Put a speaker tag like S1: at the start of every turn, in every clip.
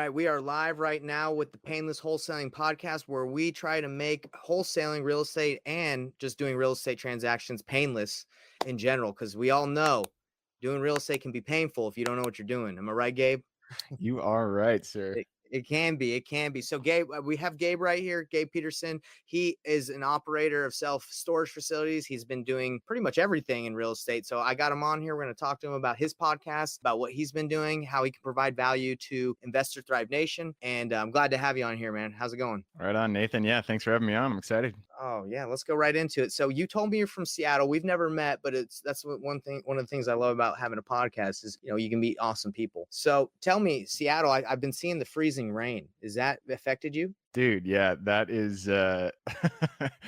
S1: right, we are live right now with the Payneless Wholesaling podcast, where we try to make wholesaling real estate and just doing real estate transactions painless in general, because we all know doing real estate can be painful if you don't know what you're doing. Am I right, Gabe?
S2: You are right, sir.
S1: It can be. It can be. So, Gabe, we have Gabe right here, Gabe Petersen. He is an operator of self-storage facilities. He's been doing pretty much everything in real estate. So I got him on here. We're going to talk to him about his podcast, about what he's been doing, how he can provide value to Investor Thrive Nation. And I'm glad to have you on here, man. How's it going?
S2: Right on, Nathan. Yeah, thanks for having me on. I'm excited.
S1: Oh yeah, let's go right into it. So you told me you're from Seattle. We've never met, but that's one of the things I love about having a podcast is, you can meet awesome people. So tell me, Seattle, I've been seeing the freezing rain. Is that affected you?
S2: Dude, yeah, that is
S1: Tell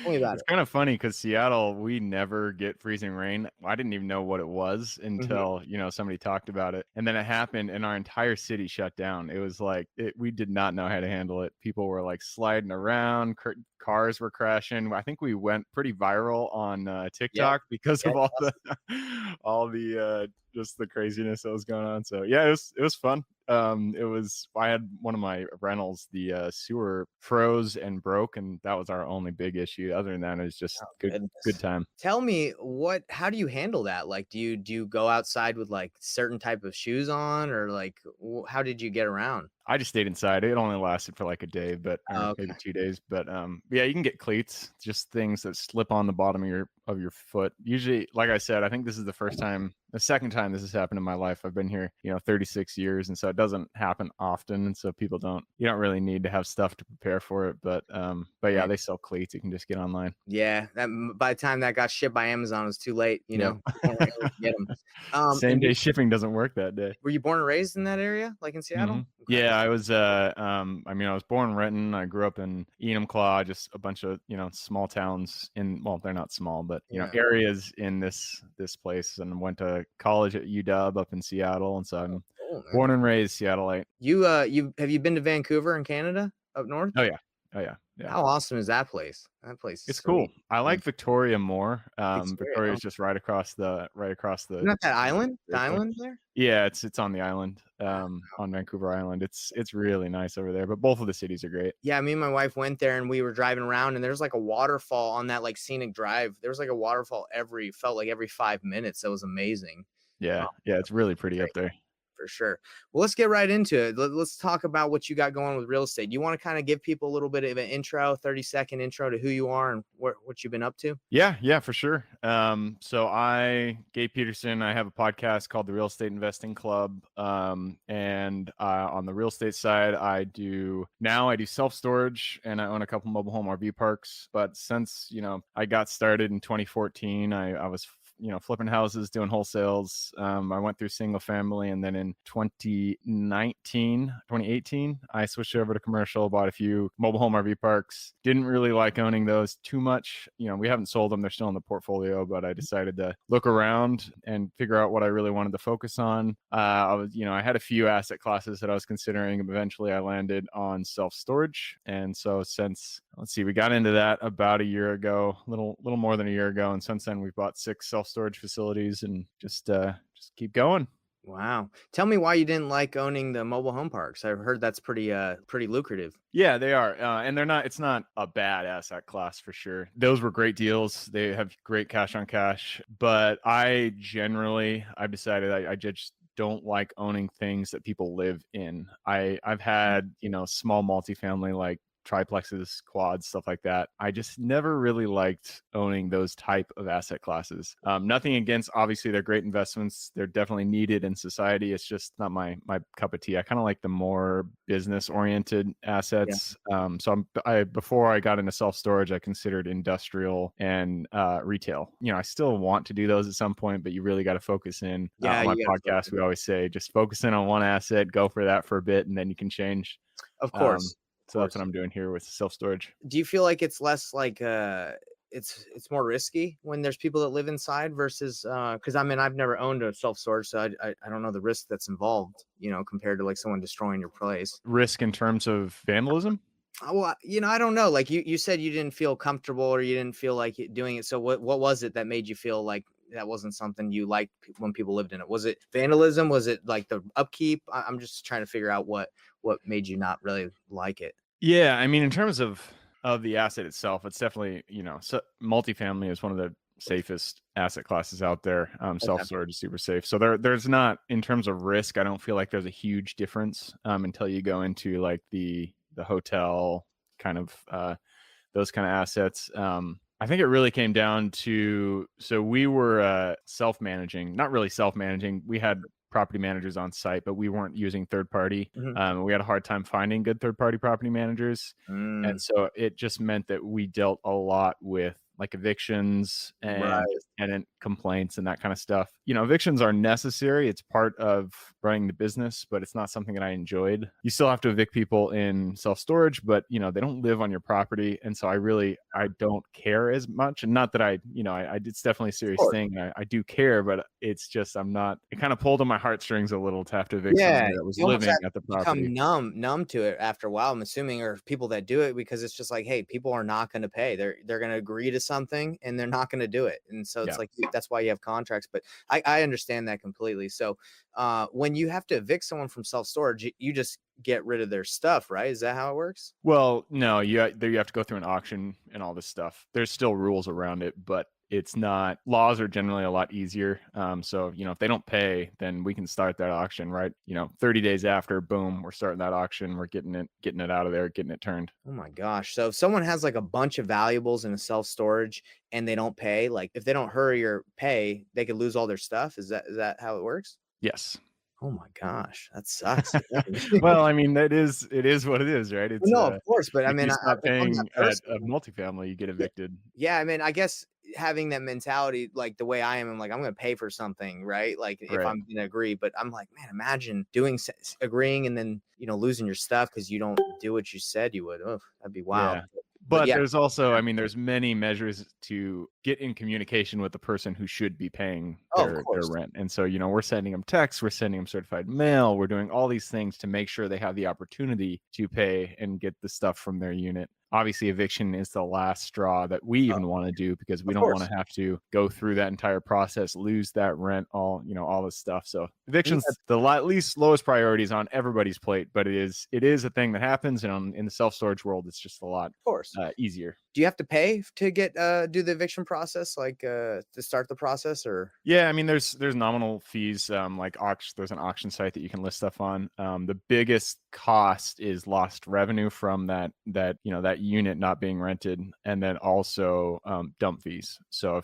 S1: me about
S2: it's
S1: it.
S2: kind of funny because Seattle, we never get freezing rain. I didn't even know what it was until, somebody talked about it. And then it happened and our entire city shut down. It was like we did not know how to handle it. People were like sliding around, cars were crashing. I think we went pretty viral on TikTok because of all the just the craziness that was going on. So yeah, it was fun. I had one of my rentals, the sewer froze and broke, and that was our only big issue. Other than that, it was just good time.
S1: Tell me how do you handle that? Like, do you go outside with like certain type of shoes on, or like, how did you get around?
S2: I just stayed inside. It only lasted for like a day, but maybe 2 days. But yeah, you can get cleats, just things that slip on the bottom of your foot. Usually, like I said, I think this is the second time this has happened in my life. I've been here, 36 years, and so it doesn't happen often. And so you don't really need to have stuff to prepare for it. But yeah, they sell cleats. You can just get online.
S1: Yeah, by the time that got shipped by Amazon, it was too late. You weren't able to get them.
S2: Same day shipping doesn't work that day.
S1: Were you born and raised in that area, like in Seattle?
S2: Mm-hmm. Okay. Yeah, I was. I was born in Renton. I grew up in Enumclaw, just a bunch of small towns they're not small, but areas in this place, and went to college at UW up in Seattle, and so I'm born and raised Seattleite.
S1: You have you been to Vancouver in Canada up north?
S2: Oh yeah.
S1: How awesome is that place? That place is
S2: it's
S1: sweet.
S2: Cool. I like Victoria more. Victoria's just right across the
S1: Not that island? The island there?
S2: Yeah, it's on the island, on Vancouver Island. It's really nice over there, but both of the cities are great.
S1: Yeah, me and my wife went there and we were driving around, and there's like a waterfall on that like scenic drive. There was like a waterfall every 5 minutes. That was amazing.
S2: Yeah, it's really pretty up there.
S1: For sure. Well, let's get right into it. Let's talk about what you got going with real estate. You want to kind of give people a little bit of an intro, 30-second intro to who you are and what you've been up to?
S2: Yeah, for sure. So Gabe Petersen, I have a podcast called the Real Estate Investing Club. And on the real estate side, I do self-storage, and I own a couple mobile home RV parks. But since, I got started in 2014, I was flipping houses, doing wholesales. I went through single family, and then in 2018, I switched over to commercial, bought a few mobile home RV parks. Didn't really like owning those too much. We haven't sold them. They're still in the portfolio, but I decided to look around and figure out what I really wanted to focus on. I had a few asset classes that I was considering, and eventually I landed on self-storage. And so we got into that about a year ago, a little more than a year ago. And since then we've bought 6 self-storage facilities and just keep going.
S1: Wow. Tell me why you didn't like owning the mobile home parks. I've heard that's pretty lucrative.
S2: Yeah, they are. And it's not a bad asset class for sure. Those were great deals. They have great cash on cash, but I've decided I just don't like owning things that people live in. I've had, small multifamily, like triplexes, quads, stuff like that. I just never really liked owning those type of asset classes. Nothing against, obviously they're great investments. They're definitely needed in society. It's just not my cup of tea. I kind of like the more business oriented assets. Yeah. Before I got into self-storage, I considered industrial and retail. I still want to do those at some point, but you really got to focus in. On my podcast, we always say, just focus in on one asset, go for that for a bit, and then you can change.
S1: Of course.
S2: So that's what I'm doing here with self-storage.
S1: Do you feel like it's less like it's more risky when there's people that live inside versus because I've never owned a self-storage, so I don't know the risk that's involved, compared to like someone destroying your place.
S2: Risk in terms of vandalism?
S1: Well, I don't know. Like you said, you didn't feel comfortable or you didn't feel like doing it. So what was it that made you feel like that wasn't something you liked when people lived in it? Was it vandalism? Was it like the upkeep? I'm just trying to figure out what made you not really like it.
S2: Yeah, I mean, in terms of the asset itself, it's definitely, so multifamily is one of the safest asset classes out there. Self
S1: Okay.
S2: storage is super safe. So there's not, in terms of risk, I don't feel like there's a huge difference until you go into like the hotel kind of those kind of assets. I think it really came down to, so we were self-managing, not really self-managing. We had property managers on site, but we weren't using third party.
S1: Mhm.
S2: We had a hard time finding good third party property managers.
S1: Mm,
S2: And so it just meant that we dealt a lot with like evictions and
S1: right.
S2: tenant complaints and that kind of stuff. Evictions are necessary. It's part of running the business, but it's not something that I enjoyed. You still have to evict people in self-storage, but they don't live on your property. And so I don't care as much. And not that it's definitely a
S1: Of
S2: serious
S1: course.
S2: thing. I do care, but it's just, it kind of pulled on my heartstrings a little to have to evict
S1: Yeah,
S2: somebody that was
S1: you almost
S2: living
S1: have
S2: at the
S1: to become
S2: property.
S1: numb to it after a while, I'm assuming, or people that do it because it's just like, hey, people are not going to pay. They're going to agree to something and they're not going to do it. And so it's
S2: Yeah.
S1: like that's why you have contracts. But I understand that completely. So when you have to evict someone from self-storage, you just get rid of their stuff, right? Is that how it works?
S2: Well, no, you have to go through an auction and all this stuff. There's still rules around it, but it's not, laws are generally a lot easier. So, if they don't pay, then we can start that auction, right? 30 days after, boom, we're starting that auction. We're getting it out of there, getting it turned.
S1: Oh my gosh. So if someone has like a bunch of valuables in a self-storage and they don't pay, like if they don't hurry or pay, they could lose all their stuff. Is that how it works?
S2: Yes.
S1: Oh my gosh, that sucks.
S2: Well, I mean, it is what it is, right?
S1: Well, no, of course, but I
S2: If
S1: mean,
S2: you stop
S1: if I'm that
S2: paying at
S1: person,
S2: a multifamily, you get
S1: yeah,
S2: evicted.
S1: yeah. I mean, I guess having that mentality, like the way I am, I'm like, I'm going to pay for something, right? Like if
S2: Right.
S1: I'm going to agree, but I'm like, man, imagine agreeing and then losing your stuff because you don't do what you said you would. Oh, that'd be wild.
S2: Yeah.
S1: But
S2: But
S1: yeah,
S2: there's also, I mean, there's many measures to get in communication with the person who should be paying
S1: oh, of
S2: their
S1: course,
S2: rent. And so, we're sending them texts, we're sending them certified mail, we're doing all these things to make sure they have the opportunity to pay and get the stuff from their unit. Obviously, eviction is the last straw that we
S1: oh,
S2: even want to do because we
S1: of
S2: don't want
S1: course.
S2: to have to go through that entire process, lose that rent, all this stuff. So
S1: Yeah,
S2: eviction's the least lowest priorities on everybody's plate, but it is a thing that happens, and in the self storage world, it's just a lot
S1: of course.
S2: easier.
S1: Do you have to pay to get do the eviction process, like to start the process, or?
S2: Yeah, I mean, there's nominal fees. Like auction, there's an auction site that you can list stuff on. The biggest cost is lost revenue from that unit not being rented, and then also dump fees. So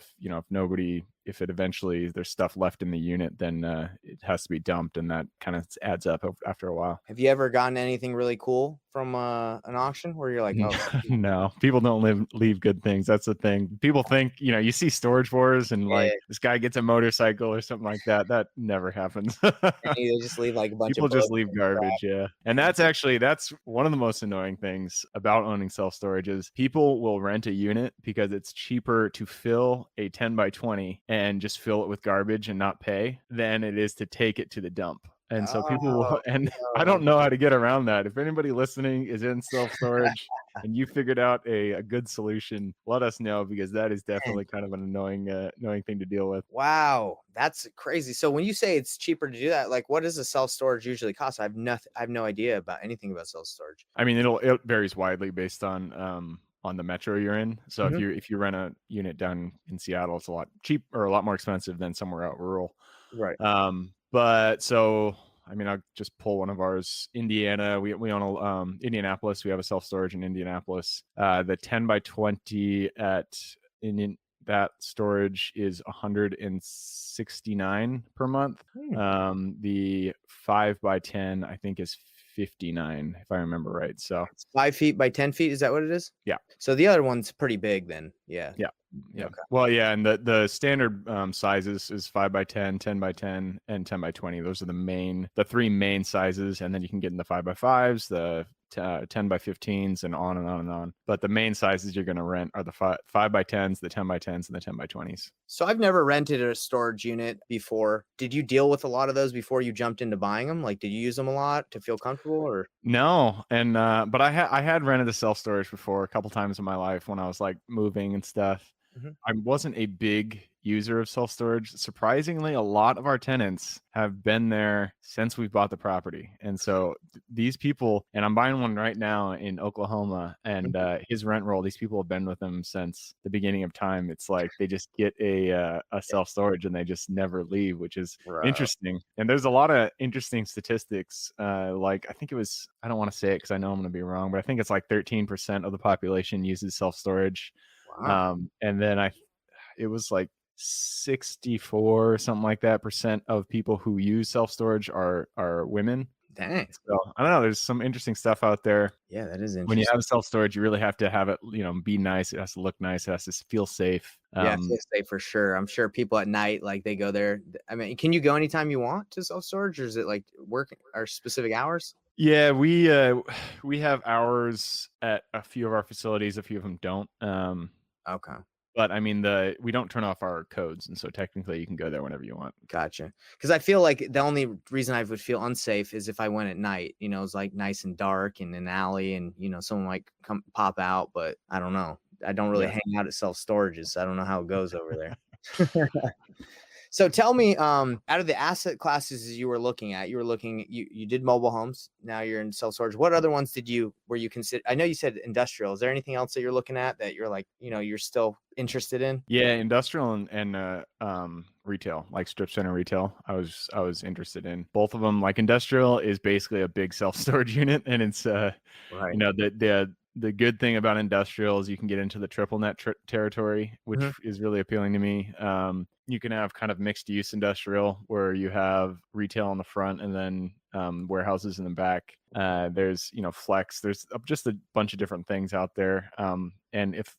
S2: if it eventually there's stuff left in the unit, then it has to be dumped, and that kind of adds up after a while.
S1: Have you ever gotten anything really cool from an auction where you're like, oh,
S2: No, people don't leave good things. That's the thing. People think, you see storage wars and like
S1: yeah,
S2: this guy gets a motorcycle or something like that. That never happens.
S1: they just leave like a bunch of
S2: People just
S1: books
S2: leave
S1: and crap.
S2: garbage, yeah. And that's one of the most annoying things about owning self-storage is people will rent a unit because it's cheaper to fill a 10 by 20 and just fill it with garbage and not pay than it is to take it to the dump. And so people
S1: Oh
S2: will, and I
S1: no.
S2: don't know how to get around that. If anybody listening is in self-storage and you figured out a good solution, let us know because that is
S1: Man,
S2: definitely kind of an annoying thing to deal with.
S1: wow, that's crazy. So when you say it's cheaper to do that, like what does a self storage usually cost? I have no idea about anything about self storage.
S2: I mean, it varies widely based on the metro you're in. So if
S1: Hmm.
S2: you rent a unit down in Seattle, it's a lot cheap or a lot more expensive than somewhere out rural.
S1: Right.
S2: But so I mean, I'll just pull one of ours. Indiana, we own a Indianapolis. We have a self storage in Indianapolis. The 10 by 20 at Indian that storage is 169 per month.
S1: Hmm.
S2: The 5 by 10 I think is 59 if I remember right. So
S1: It's 5 feet by 10 feet. Is that what it is?
S2: yeah.
S1: So the other one's pretty big then. Yeah.
S2: Yeah. Yeah.
S1: Okay.
S2: Well, yeah, and the standard sizes is 5 by 10, 10 by 10, and 10 by 20. Those are the three main sizes, and then you can get in the 5 by 5s, the 10 by 15s, and on and on and on. But the main sizes you're going to rent are the 5 by 10s, the 10 by 10s, and the 10 by 20s.
S1: So I've never rented a storage unit before. Did you deal with a lot of those before you jumped into buying them? Like, did you use them a lot to feel comfortable, or?
S2: No, and but I had rented a self storage before a couple times in my life when I was like moving and stuff.
S1: Mhm.
S2: I wasn't a big user of self-storage. Surprisingly, a lot of our tenants have been there since we bought the property. And so these people, and I'm buying one right now in Oklahoma, and
S1: Mhm.
S2: his rent roll, these people have been with him since the beginning of time. It's like they just get a self-storage and they just never leave, which is
S1: Bro.
S2: interesting. And there's a lot of interesting statistics. Like I think it was, I don't want to say it because I know I'm going to be wrong, but I think it's like 13% of the population uses self-storage.
S1: Wow.
S2: And then it was like 64 something like that percent of people who use self-storage are women.
S1: Dang.
S2: So I don't know, there's some interesting stuff out there.
S1: Yeah, that is
S2: When you
S1: interesting.
S2: have self-storage, you really have to have it, be nice. It has to look nice. It has to feel safe.
S1: Yeah, safe state for sure. I'm sure people at night, like, they go there. I mean, can you go anytime you want to self-storage, or is it, like, work or specific hours?
S2: Yeah, we have hours at a few of our facilities, a few of them don't.
S1: Okay.
S2: But I mean, we don't turn off our codes, and so technically you can go there whenever you want.
S1: Gotcha. Because I feel like the only reason I would feel unsafe is if I went at night, it's, like, nice and dark in an alley and, someone might come pop out, but I don't know. I don't really
S2: Yeah.
S1: hang out at self-storages, so I don't know how it goes over there. So tell me, out of the asset classes you were looking at, you did mobile homes. Now you're in self storage. What other ones were you consider? I know you said industrial. Is there anything else that you're looking at that you're like, you're still interested in?
S2: Yeah, industrial and retail, like strip center retail. I was interested in both of them. Like industrial is basically a big self-storage unit, and it's
S1: Right.
S2: the good thing about industrial is you can get into the triple net territory, which
S1: Mhm.
S2: is really appealing to me. You can have kind of mixed use industrial where you have retail on the front and then warehouses in the back. There's flex. There's just a bunch of different things out there. And if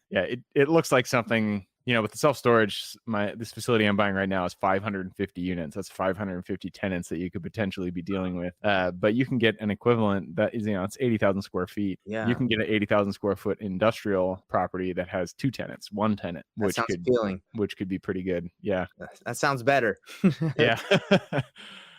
S2: yeah, it looks like something, with the self-storage, this facility I'm buying right now is 550 units. That's 550 tenants that you could potentially be dealing with. But you can get an equivalent that is, it's 80,000 square feet. You
S1: Yeah,
S2: can get an 80,000 square foot industrial property that has two tenants, one tenant,
S1: that
S2: which
S1: sounds
S2: could
S1: appealing.
S2: be pretty good. Yeah.
S1: That sounds better.
S2: Yeah.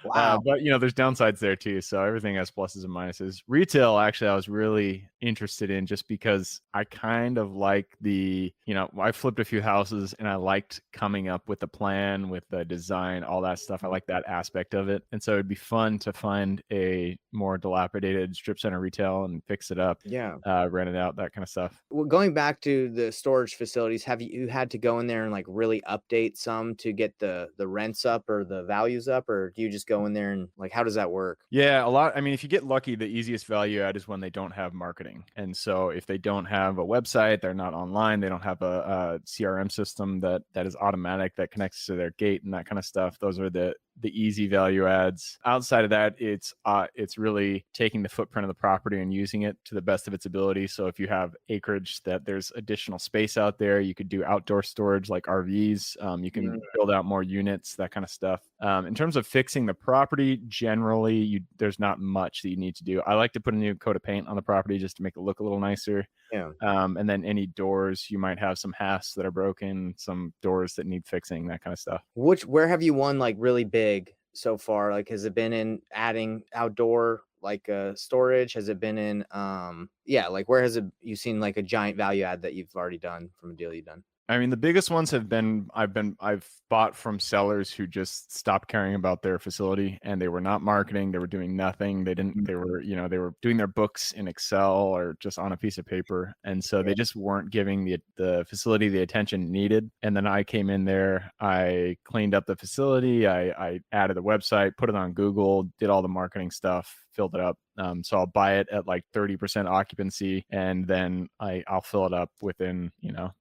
S1: Wow.
S2: But there's downsides there too. So everything has pluses and minuses. Retail, actually, I was really interested in just because I kind of like I flipped a few houses and I liked coming up with the plan, with the design, all that stuff. I like that aspect of it. And so it'd be fun to find a more dilapidated strip center retail and fix it up,
S1: Yeah.
S2: rent it out, that kind of stuff.
S1: Well, going back to the storage facilities, have you had to go in there and like really update some to get the rents up or the values up, or do you just go in there and like how does that work?
S2: Yeah, a lot. I mean, if you get lucky, the easiest value add is when they don't have marketing. And so if they don't have a website, they're not online, they don't have a CRM system that is automatic, that connects to their gate and that kind of stuff. Those are the easy value adds. Outside of that, it's really taking the footprint of the property and using it to the best of its ability. So if you have acreage that there's additional space out there, you could do outdoor storage like RVs. You can
S1: Mm,
S2: build out more units, that kind of stuff. In terms of fixing the property, generally, there's not much that you need to do. I like to put a new coat of paint on the property just to make it look a little nicer.
S1: yeah.
S2: And then any doors, you might have some hasps that are broken, some doors that need fixing, that kind of stuff.
S1: Where have you won like really big so far? Like, has it been in adding outdoor like storage? Has it been in yeah, like where has you seen like a giant value add that you've already done from a deal you've done?
S2: I mean, the biggest ones have been I've bought from sellers who just stopped caring about their facility and they were not marketing, they were doing nothing. They were, they were doing their books in Excel or just on a piece of paper. And so
S1: Yeah.
S2: they just weren't giving the facility the attention needed. And then I came in there, I cleaned up the facility, I added the website, put it on Google, did all the marketing stuff, filled it up. So I'll buy it at like 30% occupancy, and then I'll fill it up within,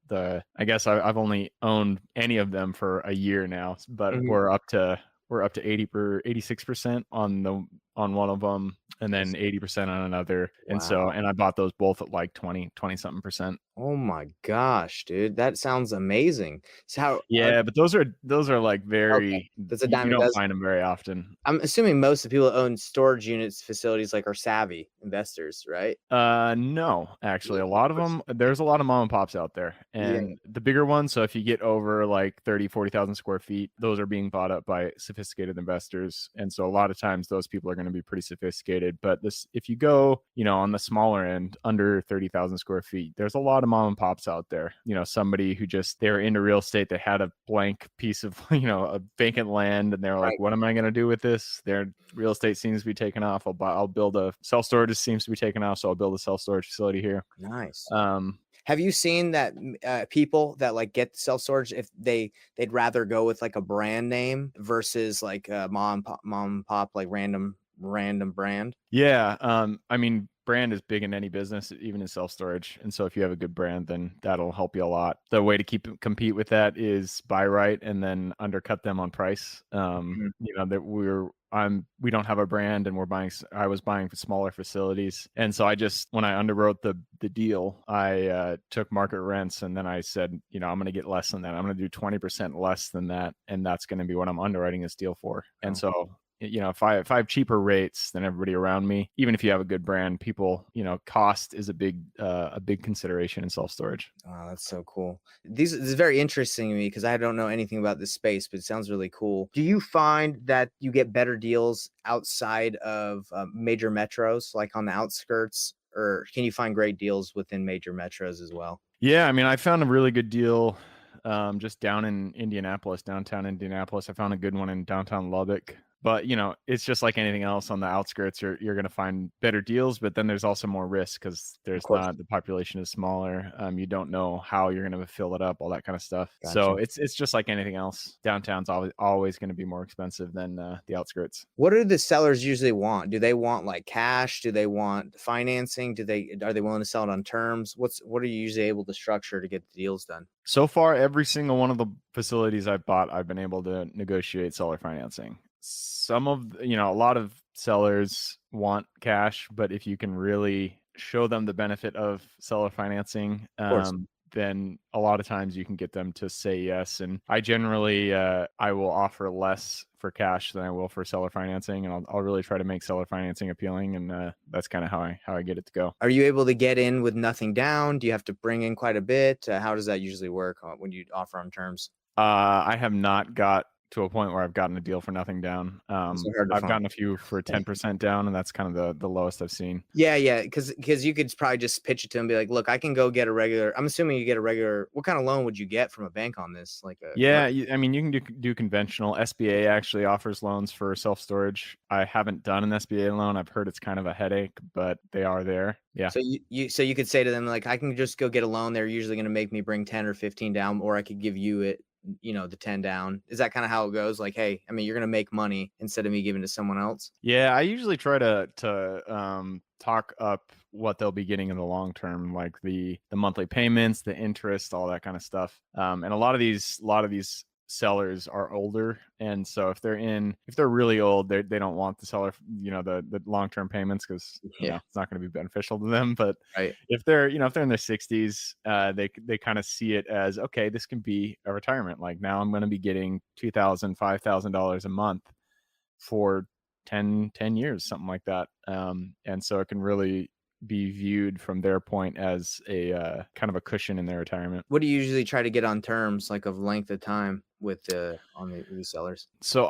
S2: I guess I've only owned any of them for a year now, but
S1: Mhm.
S2: we're up to 86% on one of them, and then
S1: Yes.
S2: 80% on another.
S1: Wow.
S2: And I bought those both at like 20 something percent.
S1: Oh my gosh, dude. That sounds amazing. So how are
S2: Yeah, but those are like
S1: okay.
S2: very,
S1: That's a
S2: you
S1: dime a
S2: don't
S1: dozen.
S2: find them very often.
S1: I'm assuming most of the people that own storage units facilities like are savvy investors, right?
S2: No, actually,
S1: Yeah,
S2: a
S1: of
S2: lot of
S1: course.
S2: them, there's a lot of mom and pops out there,
S1: Yeah.
S2: and the bigger ones. So if you get over like 40,000 square feet, those are being bought up by sophisticated investors. And so a lot of times those people are going to be pretty sophisticated. But if you go, on the smaller end, under 30,000 square feet, there's a lot of mom and pops out there, somebody who just, they're into real estate. They had a blank piece of, a vacant land, and they're like,
S1: Right.
S2: what am I going to do with this? Their real estate seems to be taking off. I'll build a self storage. Seems to be taking off. So I'll build a self storage facility here.
S1: Nice.
S2: Um,
S1: Have you seen that people that like get self storage, if they'd rather go with like a brand name versus like a mom and pop, like random brand?
S2: Yeah. I mean, brand is big in any business, even in self storage. And so if you have a good brand, then that'll help you a lot. The way to compete with that is buy right and then undercut them on price.
S1: Mhm.
S2: That we don't have a brand, and I was buying for smaller facilities. And so when I underwrote the deal, I took market rents, and then I said, I'm going to get less than that. I'm going to do 20% less than that. And that's going to be what I'm underwriting this deal for. And
S1: Oh,
S2: so if I have cheaper rates than everybody around me, even if you have a good brand, people, cost is a big consideration in self storage.
S1: wow, that's so cool. This is very interesting to me because I don't know anything about this space, but it sounds really cool. Do you find that you get better deals outside of major metros, like on the outskirts, or can you find great deals within major metros as well?
S2: Yeah, I mean, I found a really good deal just down in Indianapolis, downtown Indianapolis. I found a good one in downtown Lubbock. But it's just like anything else on the outskirts. You're going to find better deals, but then there's also more risk because
S1: Of
S2: there's
S1: course.
S2: not the population is smaller. You don't know how you're going to fill it up, all that kind of stuff.
S1: Gotcha.
S2: So it's just like anything else. Downtown's always going to be more expensive than the outskirts.
S1: What do the sellers usually want? Do they want like cash? Do they want financing? Are they willing to sell it on terms? What are you usually able to structure to get the deals done?
S2: So far, every single one of the facilities I've bought, I've been able to negotiate seller financing. A lot of sellers want cash, but if you can really show them the benefit of seller financing,
S1: Of course.
S2: then a lot of times you can get them to say yes. And I generally, I will offer less for cash than I will for seller financing, and I'll really try to make seller financing appealing. And that's kind of how I get it to go.
S1: Are you able to get in with nothing down? Do you have to bring in quite a bit? How does that usually work when you offer on terms?
S2: I have not got to a point where I've gotten a deal for nothing down.
S1: It's so hard to
S2: I've
S1: find.
S2: gotten a few for 10% down, and that's kind of the lowest I've seen.
S1: Yeah, because you could probably just pitch it to them, and be like, "Look, I can go get a regular." I'm assuming you get a regular. What kind of loan would you get from a bank on this? Like a
S2: Yeah, I mean, you can do conventional. SBA actually offers loans for self storage. I haven't done an SBA loan. I've heard it's kind of a headache, but they are there. Yeah.
S1: So you could say to them like, I can just go get a loan. They're usually going to make me bring 10 or 15 down, or I could give you it, the 10 down. Is that kind of how it goes? Like, hey, I mean, you're going to make money instead of me giving to someone else.
S2: Yeah, I usually try to talk up what they'll be getting in the long term, like the monthly payments, the interest, all that kind of stuff. And a lot of these sellers are older, and so if they're really old, they don't want the seller, the long term payments, because
S1: Yeah.
S2: it's not going to be beneficial to them. But
S1: Right.
S2: if they're in their 60s, they kind of see it as, okay, this can be a retirement. Like, now I'm going to be getting $2,000, $5,000 a month for 10 years, something like that. And so it can really be viewed from their point as a kind of a cushion in their retirement.
S1: What do you usually try to get on terms like of length of time with the sellers?
S2: So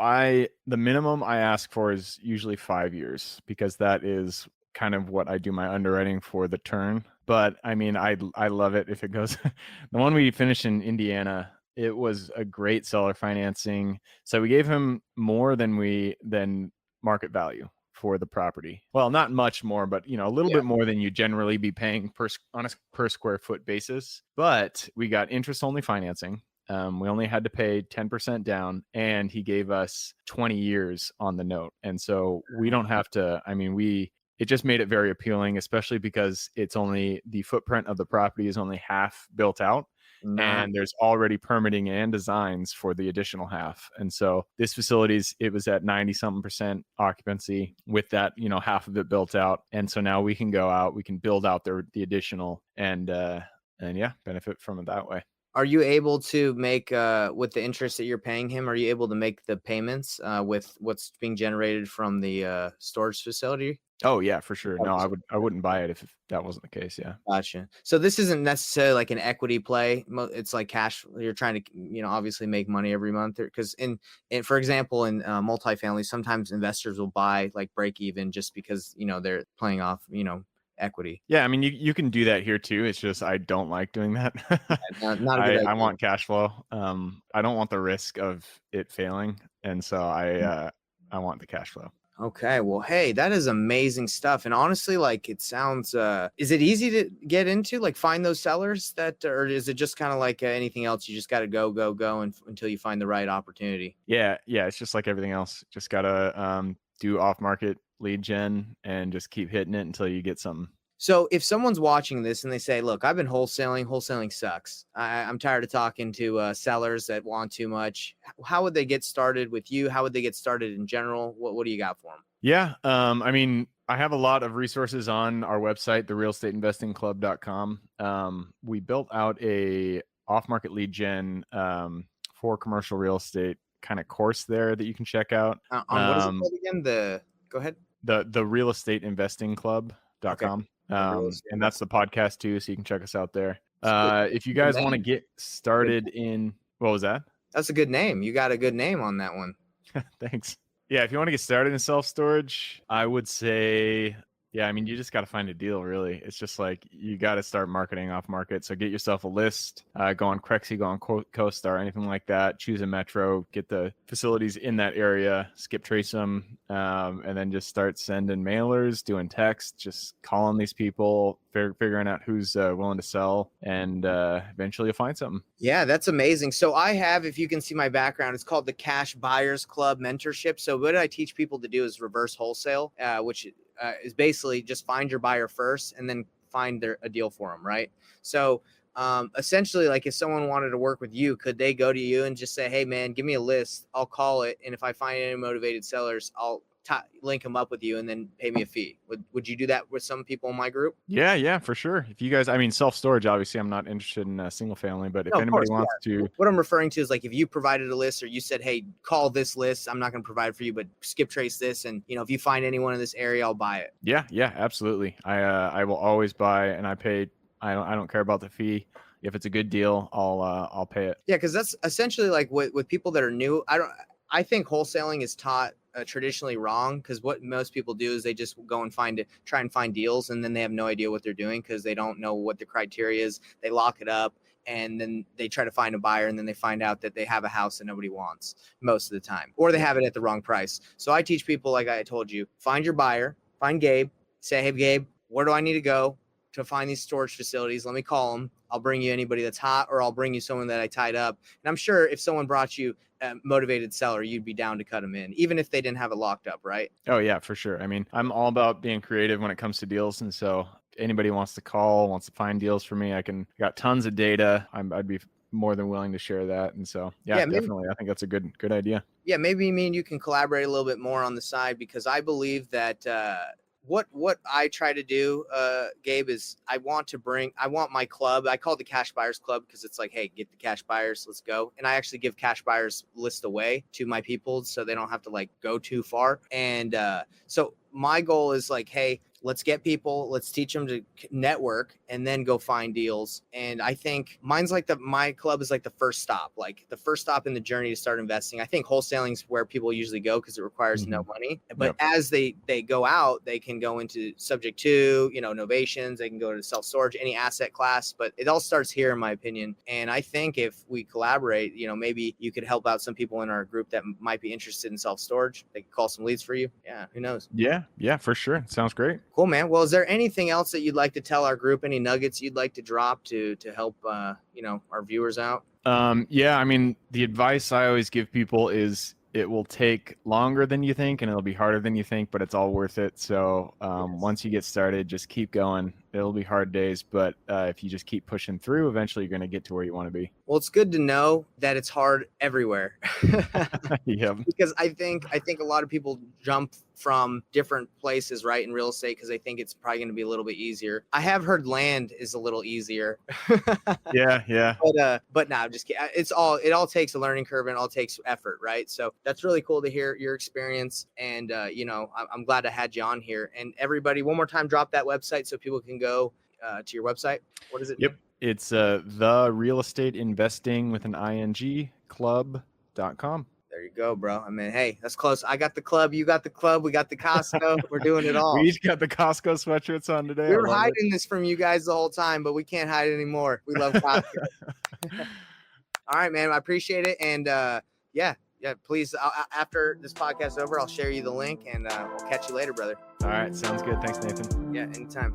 S2: the minimum I ask for is usually 5 years, because that is kind of what I do my underwriting for the turn. But I mean, I love it if it goes. The one we finished in Indiana, it was a great seller financing. So we gave him more than market value for the property. Well, not much more, but a little
S1: Yeah.
S2: bit more than you generally be paying on a per square foot basis. But we got interest only financing. We only had to pay 10% down, and he gave us 20 years on the note. And so we don't have to, I mean, it just made it very appealing, especially because the footprint of the property is only half built out.
S1: Not
S2: And there's already permitting and designs for the additional half. And so this it was at 90 something percent occupancy with that, half of it built out. And so now we can go out, we can build out the additional, and yeah, benefit from it that way.
S1: Are you able to make with the interest that you're paying him? Are you able to make the payments with what's being generated from the storage facility?
S2: Oh yeah, for sure. No, I wouldn't buy it if that wasn't the case. Yeah.
S1: Gotcha. So this isn't necessarily like an equity play. It's like cash. You're trying to, obviously make money every month. Because for example, in multifamily, sometimes investors will buy like break even just because they're playing off equity.
S2: Yeah, I mean, you can do that here too. It's just I don't like doing that.
S1: Not a good
S2: I
S1: idea.
S2: want cash flow. I don't want the risk of it failing, and so I want the cash flow.
S1: Okay, well, hey, that is amazing stuff. And honestly, like it sounds is it easy to get into, like find those sellers that, or is it just kind of like anything else? You just got to go until you find the right opportunity.
S2: Yeah, it's just like everything else. Just gotta do off market lead gen and just keep hitting it until you get something.
S1: So if someone's watching this and they say, look, I've been wholesaling sucks. I'm tired of talking to sellers that want too much. How would they get started with you? How would they get started in general? What do you got for them?
S2: Yeah, I mean, I have a lot of resources on our website, therealestateinvestingclub.com. We built out a off-market lead gen for commercial real estate kind of course there that you can check out.
S1: On what is it called again? Go ahead.
S2: The
S1: Okay.
S2: realestateinvestingclub.com.
S1: Real estate
S2: And that's the podcast too, so you can check us out there. If you
S1: Good
S2: guys want to
S1: name.
S2: get started in, what was that?
S1: That's a good name. You got a good name on that one.
S2: Thanks. Yeah, if you want to get started in self-storage, I would say, yeah, I mean, you just got to find a deal, really. It's just like you got to start marketing off market. So get yourself a list, go on Crexy, go on CoStar, anything like that. Choose a metro, get the facilities in that area, skip trace them, and then just start sending mailers, doing text, just calling these people, figuring out who's willing to sell, and eventually you'll find something.
S1: Yeah, that's amazing. So I have, if you can see my background, it's called the Cash Buyers Club Mentorship. So what I teach people to do is reverse wholesale, which is basically just find your buyer first and then find a deal for them, right? So essentially, like if someone wanted to work with you, could they go to you and just say, hey, man, give me a list. I'll call it. And if I find any motivated sellers, I'll link them up with you and then pay me a fee. Would you do that with some people in my group?
S2: Yeah, for sure. If you guys, I mean, self-storage, obviously I'm not interested in single family, but if
S1: No, of
S2: anybody
S1: course,
S2: wants
S1: yeah.
S2: to,
S1: What I'm referring to is like if you provided a list or you said, hey, call this list, I'm not going to provide for you, but skip trace this. And, if you find anyone in this area, I'll buy it.
S2: yeah, absolutely. I will always buy, and I pay. I don't care about the fee. If it's a good deal, I'll pay it.
S1: Yeah, because that's essentially like with people that are new. I think wholesaling is taught traditionally wrong, because what most people do is they just go and try and find deals, and then they have no idea what they're doing because they don't know what the criteria is. They lock it up, and then they try to find a buyer, and then they find out that they have a house that nobody wants most of the time, or they have it at the wrong price. So I teach people, like I told you, find your buyer, find Gabe, say, hey, Gabe, where do I need to go to find these storage facilities? Let me call them. I'll bring you anybody that's hot, or I'll bring you someone that I tied up. And I'm sure if someone brought you a motivated seller, you'd be down to cut them in, even if they didn't have it locked up, right?
S2: Oh yeah, for sure. I mean, I'm all about being creative when it comes to deals, and so if anybody wants to call, wants to find deals for me, I got tons of data. I'd be more than willing to share that, and so yeah, definitely. I think that's a good idea.
S1: Yeah, maybe me and you can collaborate a little bit more on the side, because I believe that what I try to do, Gabe, is I want my club. I call it the Cash Buyers Club because it's like, hey, get the cash buyers, let's go. And I actually give cash buyers list away to my people so they don't have to like go too far. And so my goal is like, hey, let's get people, let's teach them to network and then go find deals. And I think my club is like the first stop in the journey to start investing. I think wholesaling is where people usually go because it requires no money. But as they go out, they can go into subject to, novations, they can go to self-storage, any asset class, but it all starts here, in my opinion. And I think if we collaborate, maybe you could help out some people in our group that might be interested in self-storage. They could call some leads for you. Yeah, who knows?
S2: Yeah, for sure. Sounds great.
S1: Cool, man. Well, is there anything else that you'd like to tell our group? Any nuggets you'd like to drop to help our viewers out?
S2: Yeah, I mean, the advice I always give people is it will take longer than you think and it'll be harder than you think, but it's all worth it. So once you get started, just keep going. It'll be hard days, but if you just keep pushing through, eventually you're going to get to where you want to be.
S1: Well, it's good to know that it's hard everywhere.
S2: Yeah.
S1: Because I think a lot of people jump from different places, right, in real estate, because they think it's probably going to be a little bit easier. I have heard land is a little easier.
S2: Yeah.
S1: But no, I'm just kidding. It all takes a learning curve, and it all takes effort, right? So that's really cool to hear your experience. And I'm glad I had you on here. And everybody, one more time, drop that website so people can go to your website. What is it?
S2: Yep. It's the real estate investing with an ing club.com.
S1: There you go. go, bro. I mean, hey, that's close. I got the club. You got the club. We got the Costco. We're doing it all.
S2: We each got the Costco sweatshirts on today.
S1: We were hiding this from you guys the whole time, but we can't hide it anymore. We love Costco. All right, man. I appreciate it. And yeah, please, after this podcast is over, I'll share you the link, and we'll catch you later, brother.
S2: All right. Sounds good. Thanks, Nathan.
S1: Yeah, anytime.